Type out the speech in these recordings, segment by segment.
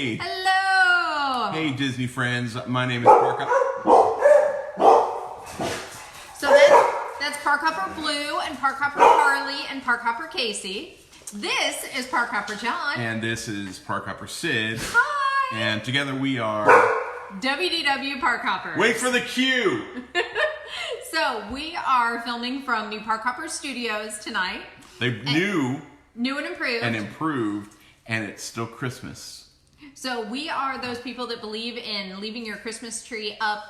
Hey! Hello! Hey, Disney friends. My name is Parkhopper. So that's Parkhopper Blue and Parkhopper Harley and Parkhopper Casey. This is Parkhopper John. And this is Parkhopper Sid. Hi! And together we are... WDW Parkhoppers. Wait for the cue! So we are filming from New Parkhopper Studios tonight. They're new and improved, and it's still Christmas. So we are those people that believe in leaving your Christmas tree up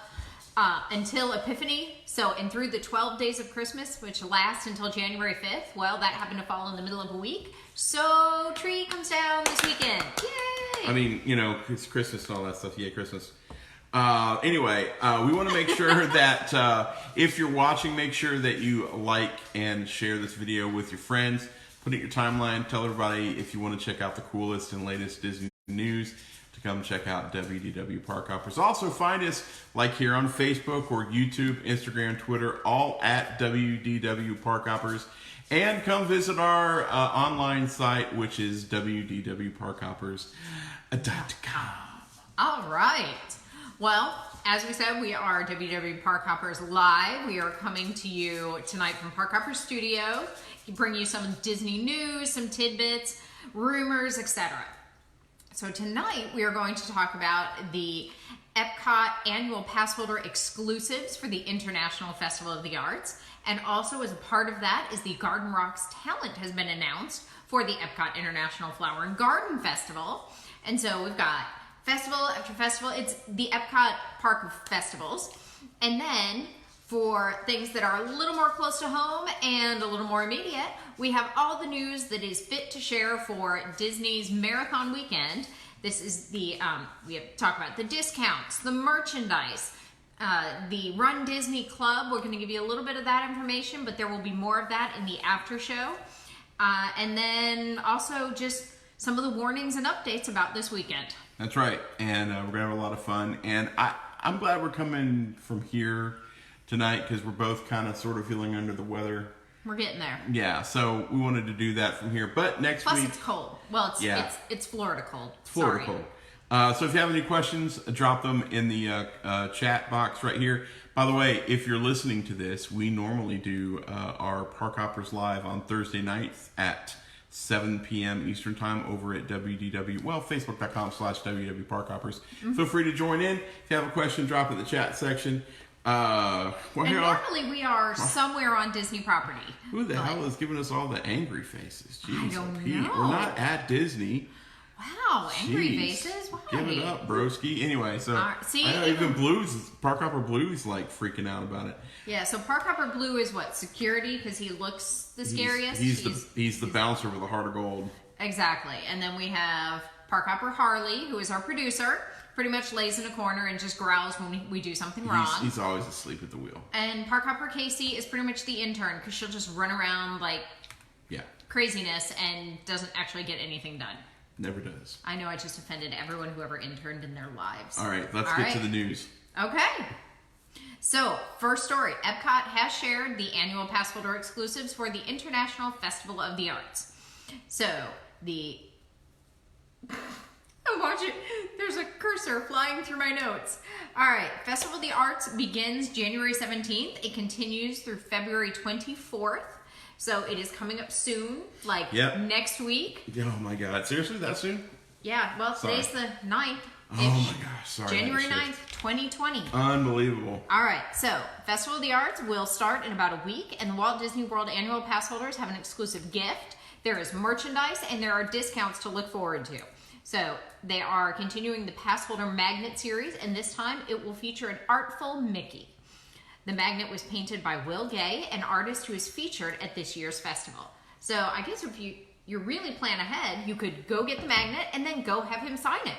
until Epiphany. So, and through the 12 days of Christmas, which last until January 5th. Well, that happened to fall in the middle of a week. So, tree comes down this weekend. Yay! I mean, you know, it's Christmas and all that stuff. Yay, Christmas. Anyway, we want to make sure that if you're watching, make sure that you like and share this video with your friends. Put it in your timeline. Tell everybody if you want to check out the coolest and latest Disney news to come check out WDW Parkhoppers. Also find us like here on Facebook or YouTube, Instagram, Twitter, all at WDW Parkhoppers. And come visit our online site, which is wdwparkhoppers.com. All right. Well, as we said, we are WDW Parkhoppers Live. We are coming to you tonight from Parkhopper Studios. We bring you some Disney news, some tidbits, rumors, etc. So tonight we are going to talk about the Epcot annual pass holder exclusives for the International Festival of the Arts. And also as a part of that is the Garden Rocks talent has been announced for the Epcot International Flower and Garden Festival. And so we've got festival after festival. It's the Epcot Park of Festivals. And then for things that are a little more close to home and a little more immediate, we have all the news that is fit to share for Disney's Marathon Weekend. This is the, we have to talk about the discounts, the merchandise, the Run Disney Club. We're going to give you a little bit of that information, but there will be more of that in the after show. And then also just some of the warnings and updates about this weekend. That's right. And we're going to have a lot of fun. And I'm glad we're coming from here tonight because we're both kind of sort of feeling under the weather. We're getting there. Yeah, so we wanted to do that from here. But next week... Plus it's cold. Well, it's Florida cold. It's Florida cold. So if you have any questions, drop them in the chat box right here. By the way, if you're listening to this, we normally do our Parkhoppers Live on Thursday nights at 7 p.m. Eastern Time over at WDW, well, Facebook.com/WDW Parkhoppers. Feel free to join in. If you have a question, drop it in the chat section. Normally we are somewhere on Disney property. Who the hell is giving us all the angry faces? Jeez, I don't Pete, know. We're not at Disney. Wow, angry Jeez. faces? Why? Give it up, broski. Anyway, so see, I know even Parkhopper Blue's like freaking out about it. Yeah, so Parkhopper Blue is what? Security, because he looks the scariest? He's the bouncer with a heart of gold. Exactly. And then we have Parkhopper Harley, who is our producer. Pretty much lays in a corner and just growls when we do something wrong. He's always asleep at the wheel. And Parkhopper Casey is pretty much the intern because she'll just run around like craziness and doesn't actually get anything done. Never does. I know I just offended everyone who ever interned in their lives. All right, let's get to the news. Okay. So, first story. Epcot has shared the annual pass holder exclusives for the International Festival of the Arts. So, watch it. There's a cursor flying through my notes. All right. Festival of the Arts begins January 17th. It continues through February 24th. So it is coming up soon, like next week. Oh my God. Seriously? That soon? Yeah. Well, today's the 9th. Oh my gosh. Sorry. January 9th, 2020. Unbelievable. All right. So Festival of the Arts will start in about a week, and the Walt Disney World annual pass holders have an exclusive gift. There is merchandise, and there are discounts to look forward to. So they are continuing the pass holder magnet series, and this time it will feature an artful Mickey. The magnet was painted by Will Gay, an artist who is featured at this year's festival. So I guess if you really plan ahead, you could go get the magnet and then go have him sign it.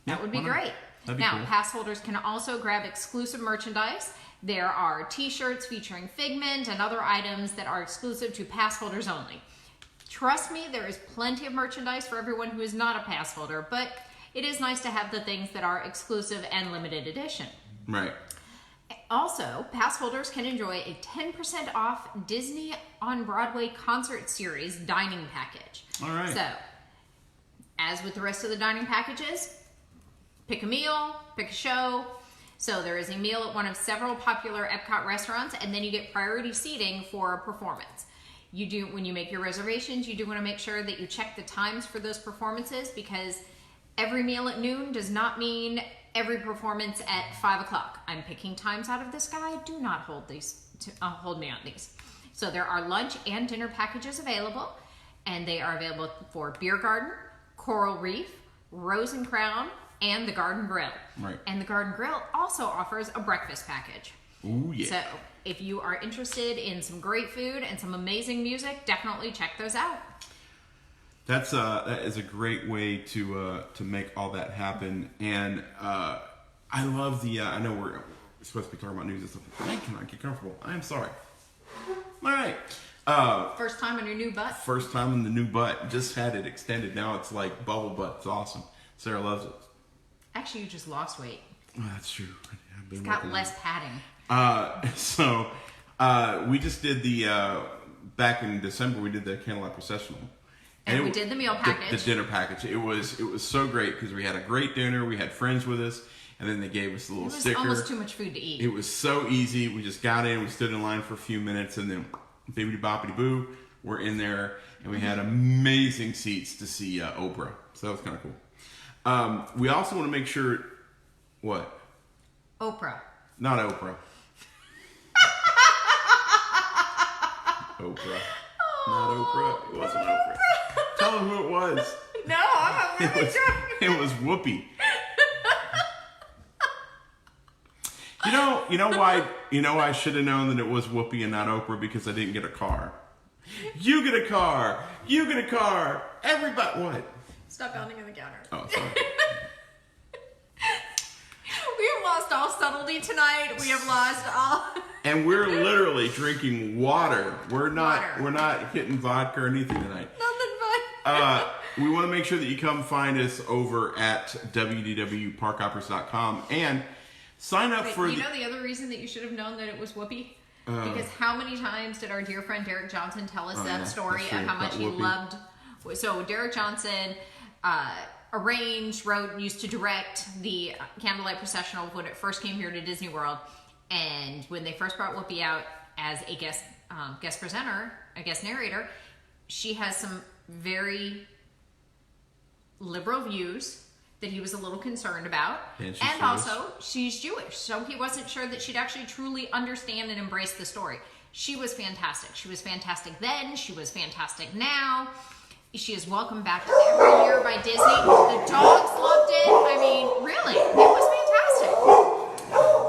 That would be great. That'd be now, cool. Pass holders can also grab exclusive merchandise. There are t-shirts featuring Figment and other items that are exclusive to pass holders only. Trust me, there is plenty of merchandise for everyone who is not a pass holder, but it is nice to have the things that are exclusive and limited edition. Right. Also, pass holders can enjoy a 10% off Disney on Broadway concert series dining package. All right. So, as with the rest of the dining packages, pick a meal, pick a show. So there is a meal at one of several popular Epcot restaurants, and then you get priority seating for a performance. You do, when you make your reservations, you do want to make sure that you check the times for those performances, because every meal at noon does not mean every performance at 5 o'clock. I'm picking times out of this guide. Do not hold me on these. So there are lunch and dinner packages available, and they are available for Beer Garden, Coral Reef, Rose and Crown, and the Garden Grill. Right. And the Garden Grill also offers a breakfast package. Ooh, yeah. So if you are interested in some great food and some amazing music, definitely check those out. That is a great way to make all that happen. And I love the, I know we're supposed to be talking about news and stuff. I cannot get comfortable. I'm sorry. All right. First time on your new butt? First time in the new butt. Just had it extended. Now it's like bubble butt. It's awesome. Sarah loves it. Actually, you just lost weight. Oh, that's true. I've been It's got working less padding. So we just did the, back in December, we did the Candlelight Processional. And we did the meal package. The dinner package. It was so great because we had a great dinner. We had friends with us, and then they gave us a little sticker. It was almost too much food to eat. It was so easy. We just got in. We stood in line for a few minutes, and then bibbidi boppity boo, we're in there, and we had amazing seats to see Oprah. So that was kind of cool. We also want to make sure, what? Oprah. Not Oprah. Oprah. Not Oprah. It wasn't Oprah. Tell them who it was. No, I'm not really trying. It was Whoopi. You know why? You know I should have known that it was Whoopi and not Oprah, because I didn't get a car. You get a car. You get a car. Everybody, what? Stop pounding on the counter. Oh, sorry. We have lost all subtlety tonight. We have lost all. And we're literally drinking water. We're not hitting vodka or anything tonight. Nothing but. We want to make sure that you come find us over at WDWParkhoppers.com and sign up for. You know the other reason that you should have known that it was Whoopi? Because how many times did our dear friend Derek Johnson tell us that story of how much he loved? So Derek Johnson wrote, used to direct the Candlelight Processional when it first came here to Disney World. And when they first brought Whoopi out as a guest presenter, a guest narrator, she has some very liberal views that he was a little concerned about. And also, she's Jewish, so he wasn't sure that she'd actually truly understand and embrace the story. She was fantastic. She was fantastic then. She was fantastic now. She is welcome back every year by Disney. The dogs loved it. I mean, really, it was fantastic.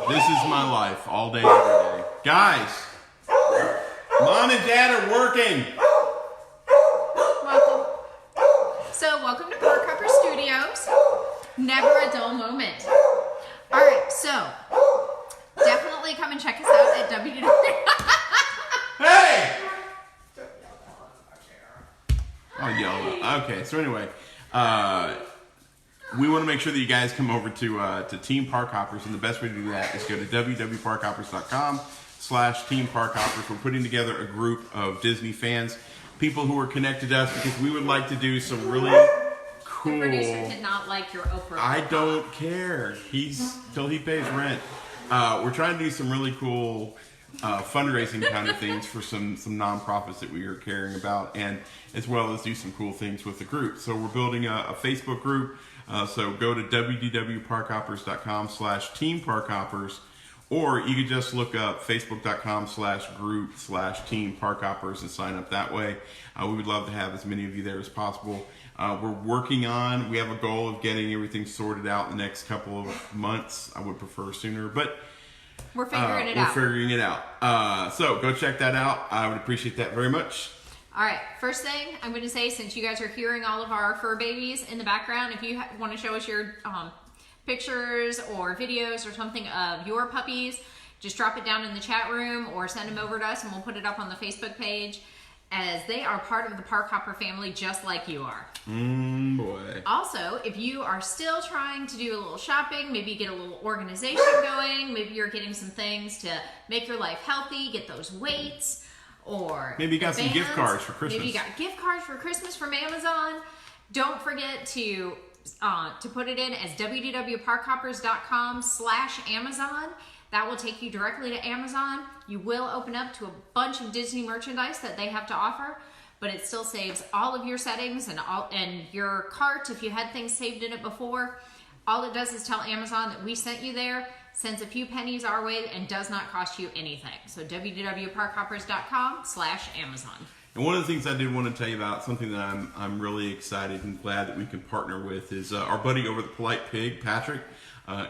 This is my life all day, every day. Guys, Mom and Dad are working. Welcome. So, welcome to Parkhopper Studios. Never a dull moment. All right, so definitely come and check us out at WDW. Hey! Oh, yell. Okay, so anyway, we want to make sure that you guys come over to Team Parkhoppers, and the best way to do that is go to www.parkhoppers.com/Team Parkhoppers. We're putting together a group of Disney fans, people who are connected to us, because we would like to do some really cool. The producer did not like your Oprah. I don't care. Till he pays rent. We're trying to do some really cool fundraising kind of things for some nonprofits that we are caring about, and as well as do some cool things with the group. So we're building a Facebook group. So go to www.parkhoppers.com/Team Parkhoppers, or you could just look up facebook.com/group/Team Parkhoppers and sign up that way. We would love to have as many of you there as possible. We have a goal of getting everything sorted out in the next couple of months. I would prefer sooner, but we're figuring it out. So go check that out. I would appreciate that very much. All right, first thing I'm going to say, since you guys are hearing all of our fur babies in the background, if you want to show us your pictures or videos or something of your puppies, just drop it down in the chat room or send them over to us and we'll put it up on the Facebook page, as they are part of the Parkhopper family just like you are. Boy. Also, if you are still trying to do a little shopping, maybe get a little organization going, maybe you're getting some things to make your life healthy, get those weights, or maybe you got some gift cards for Christmas. Maybe you got gift cards for Christmas from Amazon. Don't forget to put it in as wdwparkhoppers.com/Amazon. That will take you directly to Amazon. You will open up to a bunch of Disney merchandise that they have to offer, but it still saves all of your settings and your cart if you had things saved in it before. All it does is tell Amazon that we sent you there, sends a few pennies our way, and does not cost you anything. So wdwparkhoppers.com/Amazon. And one of the things I did want to tell you about, something that I'm really excited and glad that we can partner with, is our buddy over the Polite Pig, Patrick,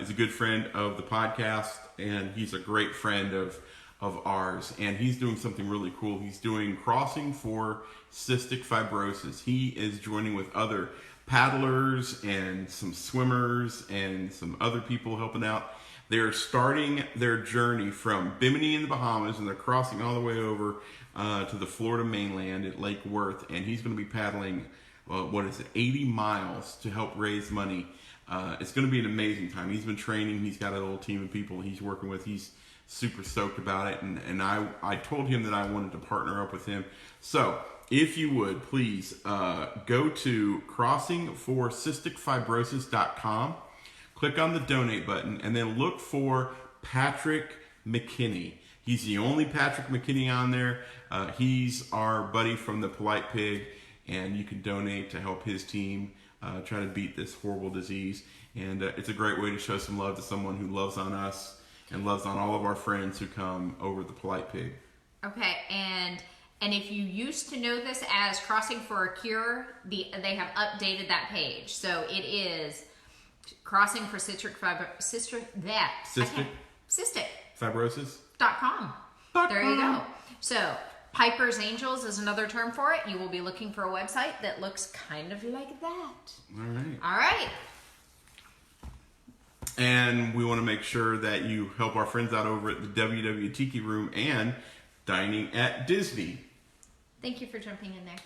is a good friend of the podcast, and he's a great friend of ours. And he's doing something really cool. He's doing Crossing for Cystic Fibrosis. He is joining with other paddlers and some swimmers and some other people helping out. They're starting their journey from Bimini in the Bahamas, and they're crossing all the way over to the Florida mainland at Lake Worth. And he's going to be paddling, 80 miles to help raise money. It's going to be an amazing time. He's been training. He's got a little team of people he's working with. He's super stoked about it. And I told him that I wanted to partner up with him. So if you would, please go to crossingforcysticfibrosis.com. Click on the donate button and then look for Patrick McKinney. He's the only Patrick McKinney on there. He's our buddy from the Polite Pig, and you can donate to help his team try to beat this horrible disease. And it's a great way to show some love to someone who loves on us and loves on all of our friends who come over the Polite Pig. Okay, and if you used to know this as Crossing for a Cure, they have updated that page. So it is Crossing for Cystic Fibrosis.com. There you go. So Piper's Angels is another term for it. You will be looking for a website that looks kind of like that. All right. And we want to make sure that you help our friends out over at the WDW Tiki Room and Dining at Disney. Thank you for jumping in there.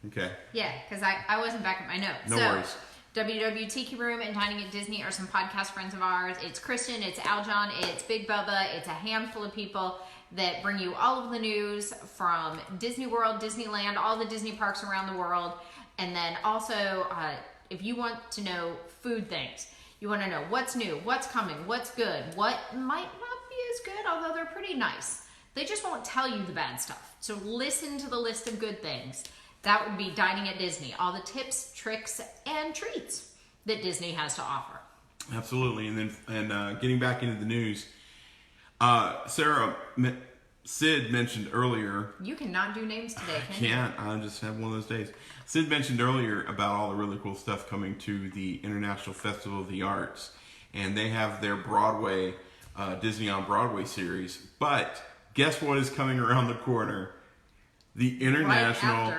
Okay. Yeah, because I wasn't back at my notes. No worries. WDW Tiki Room and Dining at Disney are some podcast friends of ours. It's Kristen, it's Aljon, it's Big Bubba, it's a handful of people that bring you all of the news from Disney World, Disneyland, all the Disney parks around the world. And then also, if you want to know food things, you want to know what's new, what's coming, what's good, what might not be as good, although they're pretty nice. They just won't tell you the bad stuff. So listen to the list of good things. That would be Dining at Disney. All the tips, tricks, and treats that Disney has to offer. Absolutely. And then getting back into the news, Sid mentioned earlier. You cannot do names today, can you? I can't. I just have one of those days. Sid mentioned earlier about all the really cool stuff coming to the International Festival of the Arts. And they have their Broadway, Disney on Broadway series. But guess what is coming around the corner? The International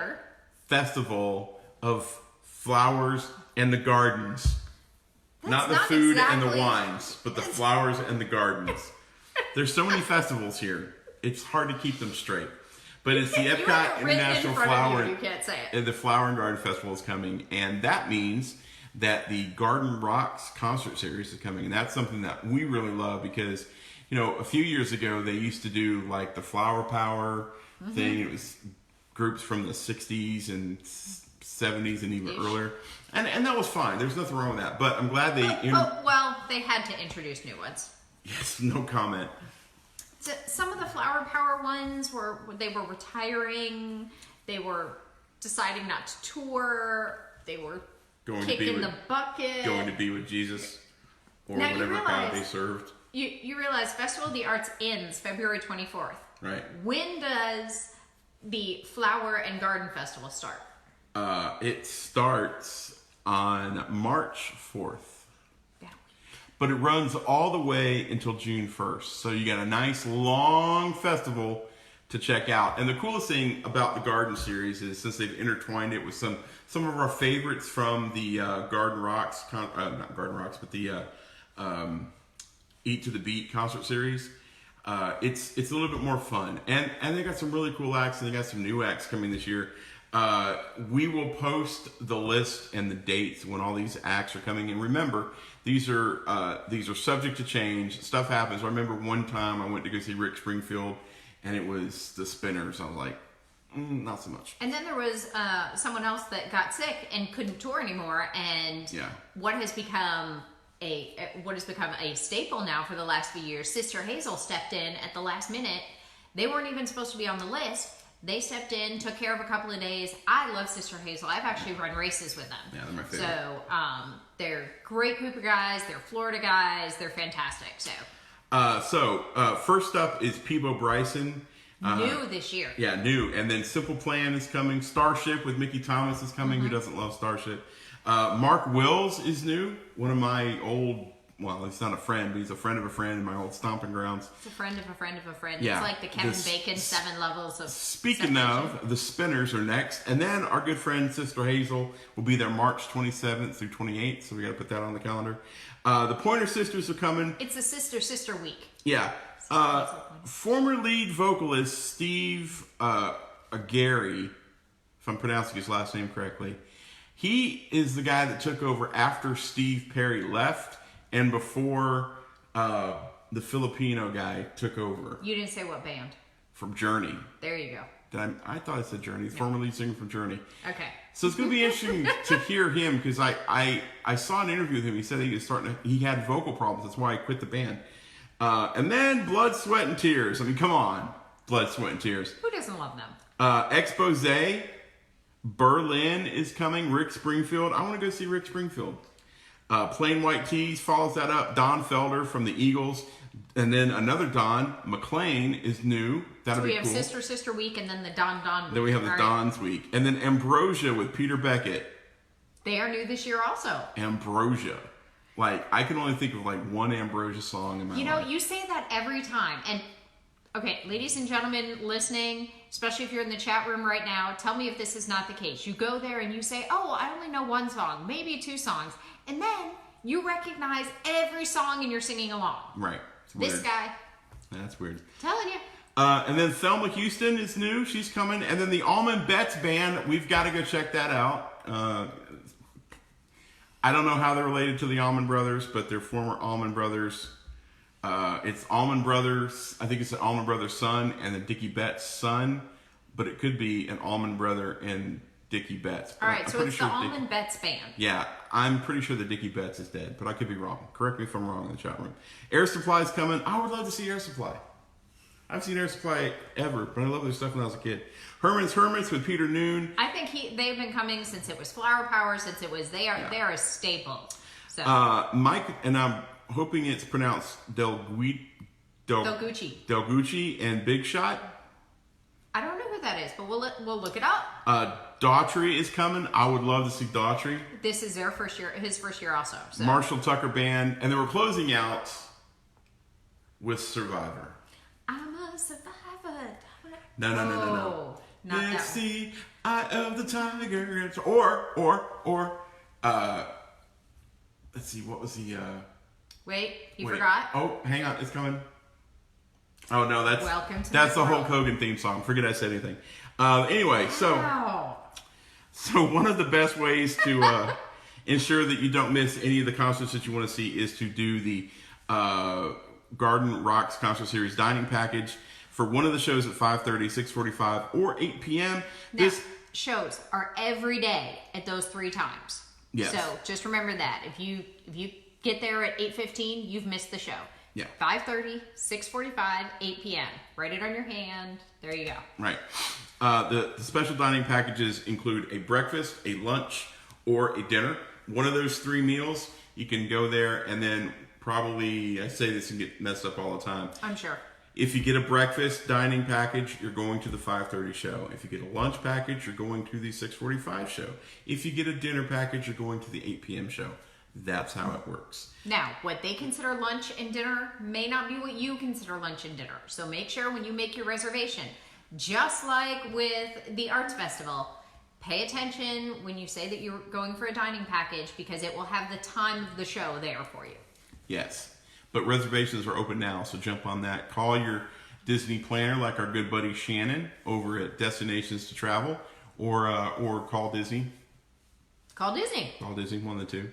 Festival of Flowers and the Gardens. Not the food and the wines, but the flowers and the gardens. There's so many festivals here. It's hard to keep them straight. But it's the Epcot International Flower and the Flower and Garden Festival is coming, and that means that the Garden Rocks concert series is coming, and that's something that we really love because, you know, a few years ago they used to do like the Flower Power thing. It was groups from the 60s and 70s and even earlier. And that was fine. There's nothing wrong with that. But I'm glad they... well, they had to introduce new ones. Yes, no comment. So some of the Flower Power ones were retiring. They were deciding not to tour. They were kicking the bucket. Going to be with Jesus or now whatever God they served. You realize Festival of the Arts ends February 24th. Right. When does the Flower and Garden Festival start? It starts on March 4th. Yeah. But it runs all the way until June 1st. So you got a nice long festival to check out. And the coolest thing about the Garden series is since they've intertwined it with some of our favorites from the Garden Rocks, not Garden Rocks, but the Eat to the Beat concert series. It's a little bit more fun. And they got some really cool acts, and they got some new acts coming this year. We will post the list and the dates when all these acts are coming. And remember, these are subject to change. Stuff happens. I remember one time I went to go see Rick Springfield, and it was the Spinners. I was like, Not so much. And then there was someone else that got sick and couldn't tour anymore. And what has become a staple now for the last few years, Sister Hazel stepped in at the last minute. They weren't even supposed to be on the list. They stepped in, took care of a couple of days. I love Sister Hazel. I've actually run races with them. Yeah, they're my favorite. So they're great group of guys. They're Florida guys. They're fantastic. So first up is Peebo Bryson. New this year. Yeah, new. And then Simple Plan is coming. Starship with Mickey Thomas is coming. Who doesn't love Starship? Mark Wills is new. One of my old, well, he's not a friend, but he's a friend of a friend in my old stomping grounds. It's a friend of a friend of a friend. Yeah. It's like the Kevin Bacon 7 levels of Speaking of, the Spinners are next. And then our good friend Sister Hazel will be there March 27th through 28th. So we got to put that on the calendar. The Pointer Sisters are coming. It's a sister week. Yeah. Former lead vocalist Steve Gary, if I'm pronouncing his last name correctly, he is the guy that took over after Steve Perry left and before the Filipino guy took over. You didn't say what band. From Journey. There you go. I thought I said Journey. Former lead singer from Journey. Okay. So it's going to be interesting to hear him because I saw an interview with him. He said he had vocal problems. That's why he quit the band. And then Blood, Sweat, and Tears. I mean, come on. Blood, Sweat, and Tears. Who doesn't love them? Expose. Berlin is coming. Rick Springfield. I want to go see Rick Springfield. Plain White Tees follows that up. Don Felder from the Eagles. And then another Don, McLean, is new. That'll be cool. So we have Sister Week and then the Don week. Then we have the Don's Week. And then Ambrosia with Peter Beckett. They are new this year also. Ambrosia. Like, I can only think of like one Ambrosia song in my life. You know, you say that every time. And, okay, ladies and gentlemen listening, especially if you're in the chat room right now, tell me if this is not the case. You go there and you say, oh, I only know one song, maybe 2 songs. And then you recognize every song and you're singing along. Right. This guy. That's weird. Telling you. And then Thelma Houston is new. She's coming. And then the Allman Betts Band, we've got to go check that out. I don't know how they're related to the Allman Brothers, but they're former Allman Brothers. It's Allman Brothers. I think it's an Allman Brothers son and a Dickie Betts son, but it could be an Allman Brother and Dickie Betts. All right, so it's the Allman Betts Band. Yeah, I'm pretty sure that Dickie Betts is dead, but I could be wrong. Correct me if I'm wrong in the chat room. Air Supply is coming. I would love to see Air Supply. I haven't seen Air Supply ever, but I love their stuff when I was a kid. Herman's Hermits with Peter Noon. I think they've been coming since it was Flower Power, since it was they are a staple. So Mike, and I'm hoping it's pronounced Del Gucci and Big Shot. I don't know who that is, but we'll look it up. Daughtry is coming. I would love to see Daughtry. This is their first year, his first year also. So. Marshall Tucker Band, and then we're closing out with Survivor. I'm a survivor. No. Not it's that the eye of the tiger. Or let's see, what was the Wait, you forgot? Oh, hang on, it's coming. Oh no, that's Welcome to that's the the Hulk Hogan theme song. Forget I said anything. Anyway, so one of the best ways to ensure that you don't miss any of the concerts that you want to see is to do the Garden Rocks Concert Series dining package for one of the shows at 5:30, 6:45, or 8 p.m. Now, shows are every day at those 3 times. Yes. So just remember that. If you get there at 8:15, you've missed the show. Yeah. 5:30, 6:45, 8 p.m. Write it on your hand. There you go. Right. The special dining packages include a breakfast, a lunch, or a dinner. One of those 3 meals, you can go there and then probably, I say this and get messed up all the time. I'm sure. If you get a breakfast dining package, you're going to the 5:30 show. If you get a lunch package, you're going to the 6:45 show. If you get a dinner package, you're going to the 8 p.m. show. That's how it works. Now, what they consider lunch and dinner may not be what you consider lunch and dinner. So make sure when you make your reservation, just like with the Arts Festival, pay attention when you say that you're going for a dining package because it will have the time of the show there for you. Yes. But reservations are open now, so jump on that. Call your Disney planner like our good buddy Shannon over at Destinations to Travel, or call Disney. Call Disney. Call Disney, one of the 2.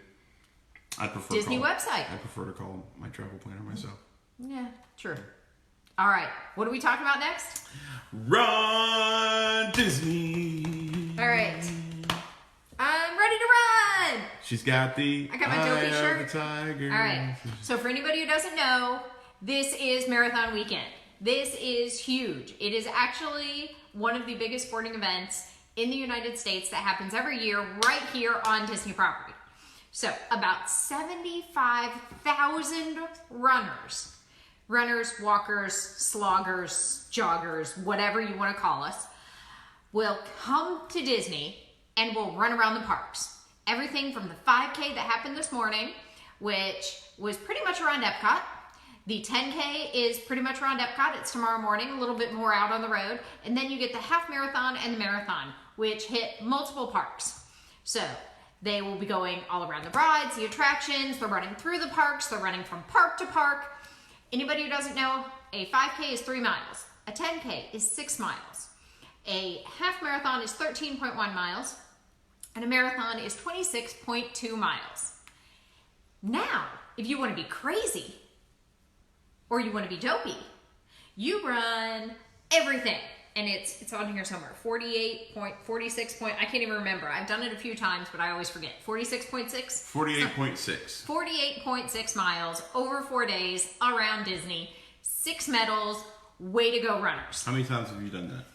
I prefer Disney website. I prefer to call my travel planner myself. Yeah, true. All right, what are we talking about next? Run, Disney. All right. I'm ready to run. She's got the I got my Dopey shirt. Of the tiger. All right. So for anybody who doesn't know, this is marathon weekend. This is huge. It is actually one of the biggest sporting events in the United States that happens every year right here on Disney property. So about 75,000 runners, walkers, sloggers, joggers, whatever you want to call us, will come to Disney and will run around the parks. Everything from the 5K that happened this morning, which was pretty much around Epcot. The 10K is pretty much around Epcot. It's tomorrow morning, a little bit more out on the road. And then you get the half marathon and the marathon, which hit multiple parks. So they will be going all around the rides, the attractions. They're running through the parks. They're running from park to park. Anybody who doesn't know, a 5K is 3 miles. A 10K is 6 miles. A half marathon is 13.1 miles. And a marathon is 26.2 miles. Now, if you want to be crazy or you want to be dopey, you run everything. And it's on here somewhere. 46 point, I can't even remember. I've done it a few times, but I always forget. 46.6? 48.6. 48.6 miles over 4 days around Disney. 6 medals. Way to go, runners. How many times have you done that?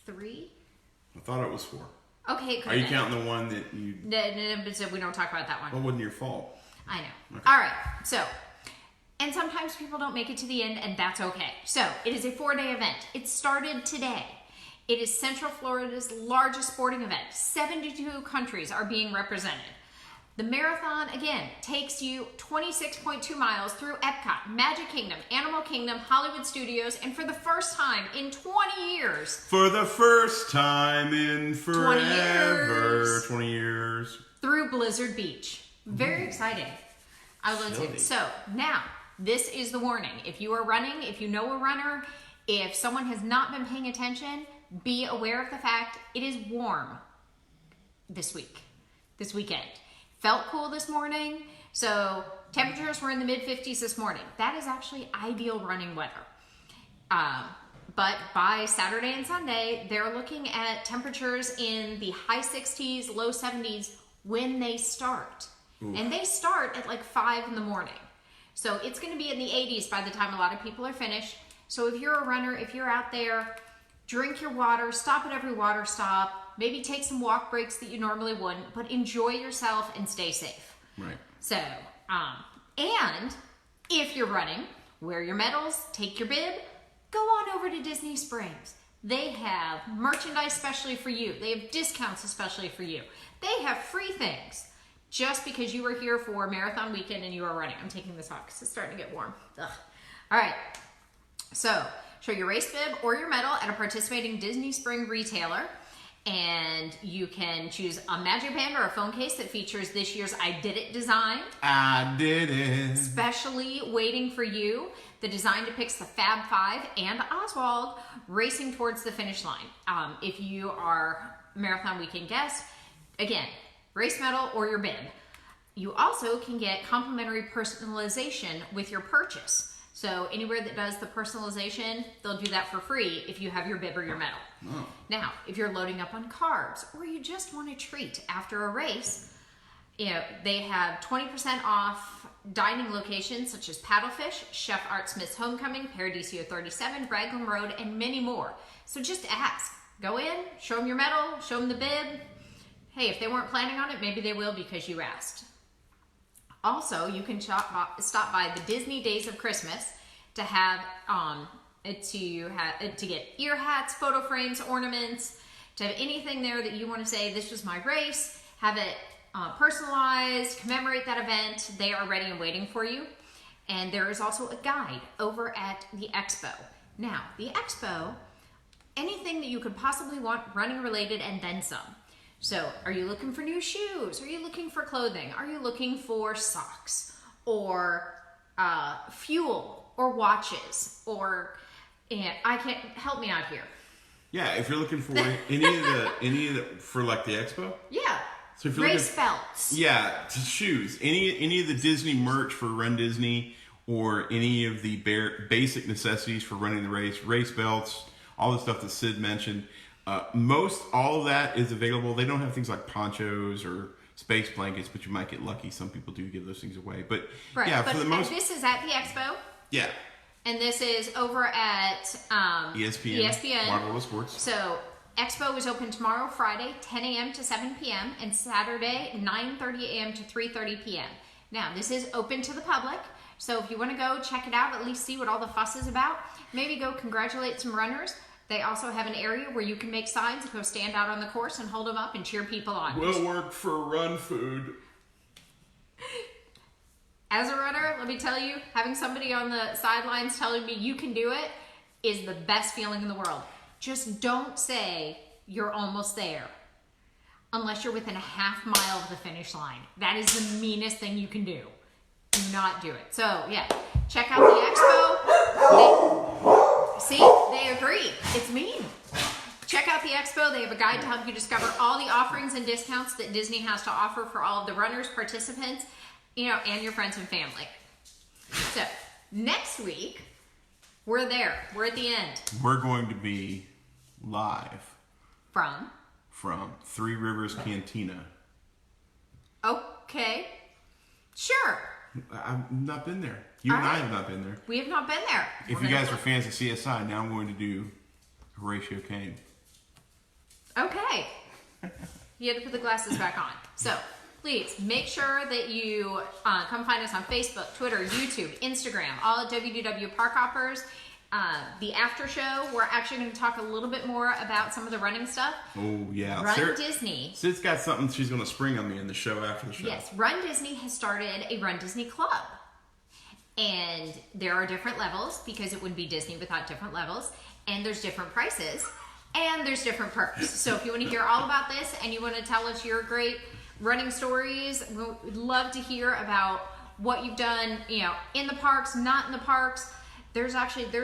3? I thought it was 4. Okay, Are you counting the one that you... No, but we don't talk about that one. Well, it wasn't your fault. I know. Okay. All right, so, and sometimes people don't make it to the end, and that's okay. So, it is a 4-day event. It started today. It is Central Florida's largest sporting event. 72 countries are being represented. The marathon, again, takes you 26.2 miles through Epcot, Magic Kingdom, Animal Kingdom, Hollywood Studios, and for the first time in 20 years. For the first time in forever. 20 years. Through Blizzard Beach. Very exciting. I love it. So, now, this is the warning. If you are running, if you know a runner, if someone has not been paying attention, be aware of the fact it is warm this weekend. Felt cool this morning, so temperatures were in the mid-50s this morning. That is actually ideal running weather. But by Saturday and Sunday, they're looking at temperatures in the high 60s, low 70s when they start. Ooh. And they start at like 5 in the morning. So it's going to be in the 80s by the time a lot of people are finished. So if you're a runner, if you're out there, drink your water, stop at every water stop, maybe take some walk breaks that you normally wouldn't, but enjoy yourself and stay safe. Right. So, and if you're running, wear your medals, take your bib, go on over to Disney Springs. They have merchandise especially for you. They have discounts especially for you. They have free things just because you were here for marathon weekend and you are running. I'm taking this off because it's starting to get warm. Ugh. All right. So, show your race bib or your medal at a participating Disney Spring retailer. And you can choose a magic band or a phone case that features this year's I Did It design. I did it. Especially waiting for you. The design depicts the Fab Five and Oswald racing towards the finish line. If you are Marathon Weekend guest, again, race medal or your bib. You also can get complimentary personalization with your purchase. So anywhere that does the personalization, they'll do that for free if you have your bib or your medal. Oh. Now, if you're loading up on carbs or you just want a treat after a race, they have 20% off dining locations such as Paddlefish, Chef Art Smith's Homecoming, Paradiso 37, Raglan Road, and many more. So just ask. Go in, show them your medal, show them the bib. Hey, if they weren't planning on it, maybe they will because you asked. Also, you can stop by the Disney Days of Christmas to have to get ear hats, photo frames, ornaments, to have anything there that you want to say, this was my race, have it personalized, commemorate that event. They are ready and waiting for you. And there is also a guide over at the Expo. Now, the Expo, anything that you could possibly want running related and then some. So, are you looking for new shoes? Are you looking for clothing? Are you looking for socks or fuel or watches or I can't help me out here. Yeah, if you're looking for any of the for like the expo. Yeah. So if you're race belts. Yeah, shoes. Any of the Disney merch for Run Disney or any of the basic necessities for running the race belts, all the stuff that Sid mentioned. Most all of that is available. They don't have things like ponchos or space blankets, but you might get lucky. Some people do give those things away. But right. yeah, but for the most, this is at the expo. Yeah. And this is over at ESPN. Water Sports. So expo is open tomorrow, Friday, 10 a.m. to 7 p.m. and Saturday, 9:30 a.m. to 3:30 p.m. Now, this is open to the public. So if you want to go check it out, at least see what all the fuss is about, maybe go congratulate some runners. They also have an area where you can make signs and go stand out on the course and hold them up and cheer people on. We'll work for run food. As a runner, let me tell you, having somebody on the sidelines telling me you can do it is the best feeling in the world. Just don't say you're almost there unless you're within a half mile of the finish line. That is the meanest thing you can do. Do not do it. So, yeah, check out the expo. They agree. It's mean. Check out the expo. They have a guide to help you discover all the offerings and discounts that Disney has to offer for all of the runners, participants, and your friends and family. So, next week, we're there. We're at the end. We're going to be live from Three Rivers Cantina. Okay. Sure. I've not been there. You and I have not been there. We have not been there. If you guys are fans of CSI, now I'm going to do Horatio Caine. Okay. You had to put the glasses back on. So, please make sure that you come find us on Facebook, Twitter, YouTube, Instagram, all at WDW Parkhoppers. The after show, we're actually going to talk a little bit more about some of the running stuff. Oh, yeah. Run Disney. Sid's got something she's going to spring on me in the show after the show. Yes, Run Disney has started a Run Disney Club. And there are different levels because it wouldn't be Disney without different levels. And there's different prices. And there's different perks. So if you want to hear all about this and you want to tell us your great running stories, we'd love to hear about what you've done, in the parks, not in the parks. There's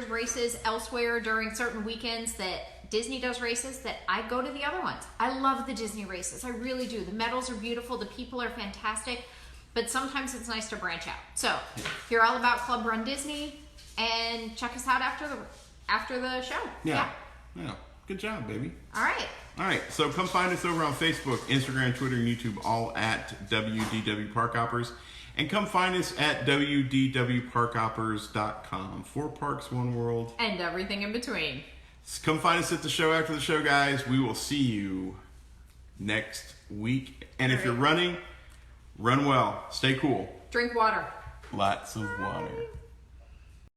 races elsewhere during certain weekends that Disney does races that I go to the other ones. I love the Disney races. I really do. The medals are beautiful. The people are fantastic. But sometimes it's nice to branch out. So hear all about Club Run Disney and check us out after the show. Yeah. Good job, baby. All right. So come find us over on Facebook, Instagram, Twitter, and YouTube, all at WDW Parkhoppers. And come find us at WDWParkhoppers.com. 4 parks, 1 world. And everything in between. Come find us at the show after the show, guys. We will see you next week. And if you're running, run well. Stay cool. Drink water. Lots of water.